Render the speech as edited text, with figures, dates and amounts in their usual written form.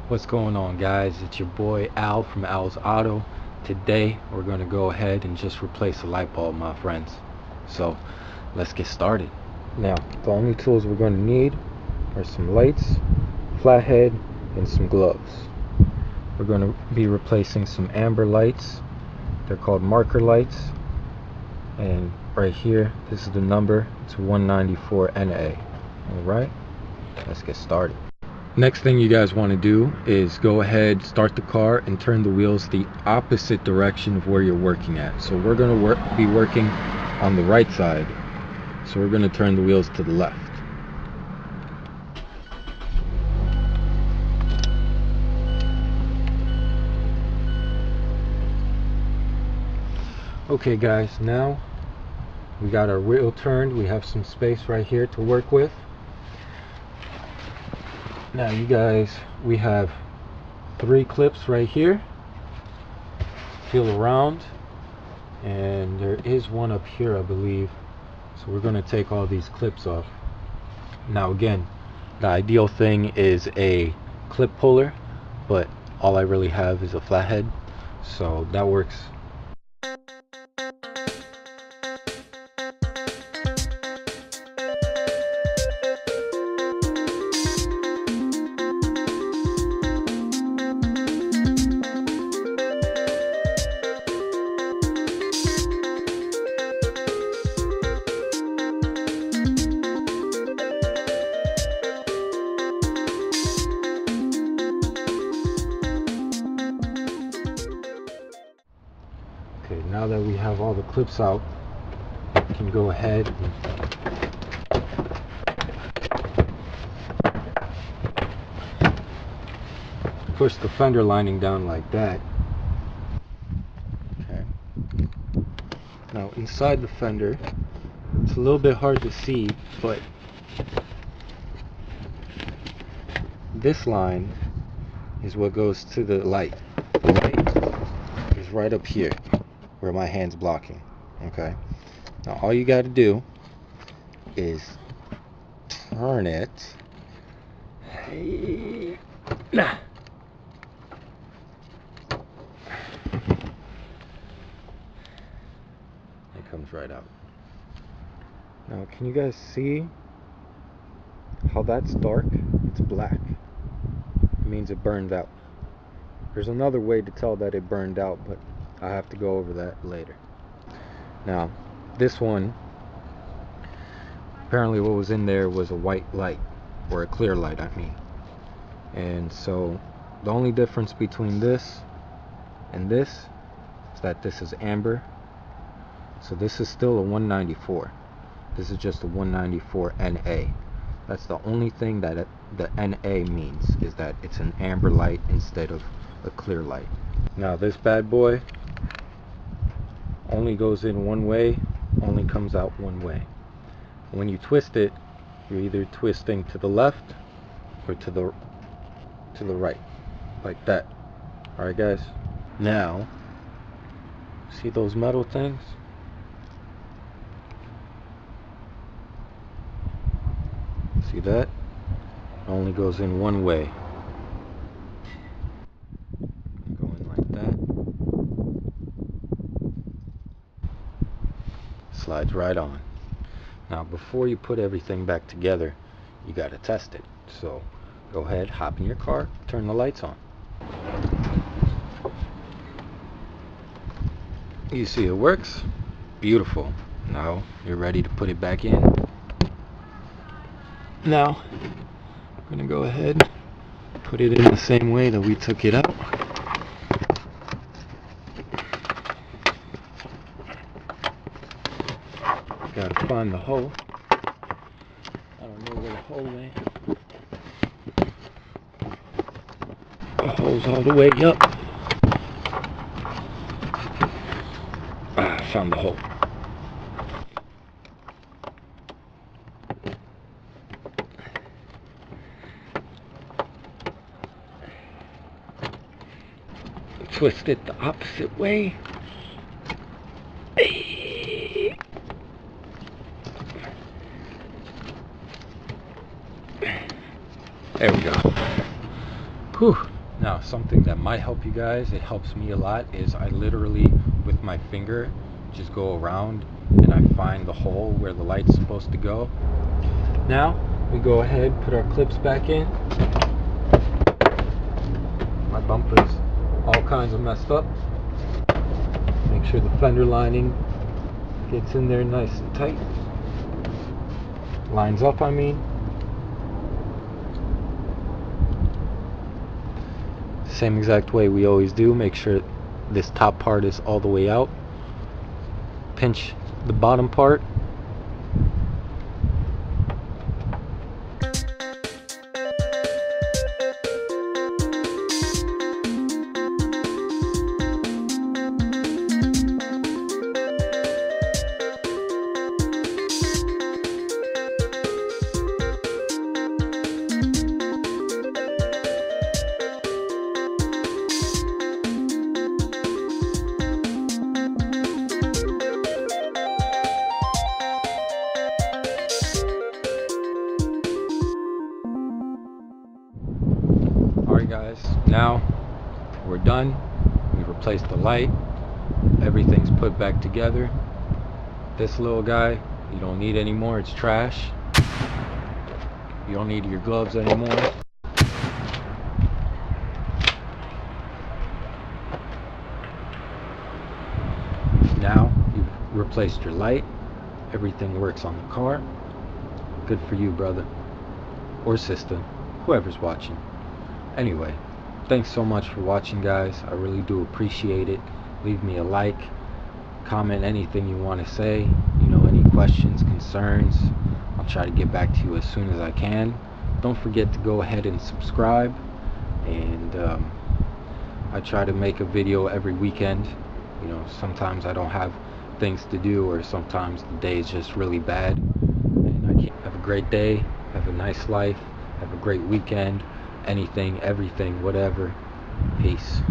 What's going on, guys? It's your boy Al from Al's Auto. Today we're going to go ahead and just replace a light bulb, my friends. So let's get started. Now the only tools we're going to need are some lights, flathead, and some gloves. We're going to be replacing some amber lights. They're called marker lights, and right here, this is the number. It's 194 NA. Alright, let's get started. Next thing you guys want to do is go ahead, start the car, and turn the wheels the opposite direction of where you're working at. So we're going to be working on the right side, so we're going to turn the wheels to the left. Okay guys, now we got our wheel turned. We have some space right here to work with. Now you guys, we have 3 clips right here. Feel around, and there is one up here, I believe. So we're going to take all these clips off. Now again, the ideal thing is a clip puller, but all I really have is a flathead, so that works. Okay, now that we have all the clips out, we can go ahead and push the fender lining down like that. Okay. Now inside the fender, it's a little bit hard to see, but this line is what goes to the light. The light is right up here where my hand's blocking. Okay, now all you got to do is turn it. Nah. It comes right out. Now can you guys see how that's dark? It's black. It means it burned out. There's another way to tell that it burned out, but I have to go over that later. Now, this one, apparently what was in there was a white light, or a clear light, I mean. And so, the only difference between this and this is that this is amber. So this is still a 194. This is just a 194 NA. That's the only thing that the NA means, is that it's an amber light instead of a clear light. Now this bad boy only goes in one way, only comes out one way. When you twist it, you're either twisting to the left or to the right, like that. Alright guys, now see those metal things? See that? It only goes in one way. Go in like that. Slides right on. Now before you put everything back together, you got to test it. So go ahead, hop in your car, turn the lights on. You see it works? Beautiful. Now you're ready to put it back in. Now I'm gonna go ahead, put it in the same way that we took it out. Gotta find the hole. I don't know where the hole went. The hole's all the way up. I found the hole. Twist it the opposite way. There we go. Whew. Now, something that might help you guys, it helps me a lot, is I literally, with my finger, just go around and I find the hole where the light's supposed to go. Now, we go ahead, put our clips back in. My bumper's all kinds of messed up. Make sure the fender lining gets in there nice and tight. Lines up, I mean. Same exact way we always do. Make sure this top part is all the way out. Pinch the bottom part. Alright guys, now we're done. We replaced the light. Everything's put back together. This little guy, you don't need anymore. It's trash. You don't need your gloves anymore. Now you've replaced your light. Everything works on the car. Good for you, brother. Or sister. Whoever's watching. Anyway, thanks so much for watching, guys. I really do appreciate it. Leave me a like, comment anything you want to say, any questions, concerns. I'll try to get back to you as soon as I can. Don't forget to go ahead and subscribe, and I try to make a video every weekend. Sometimes I don't have things to do, or sometimes the day is just really bad, and I can't. Have a great day, have a nice life, have a great weekend. Anything, everything, whatever. Peace.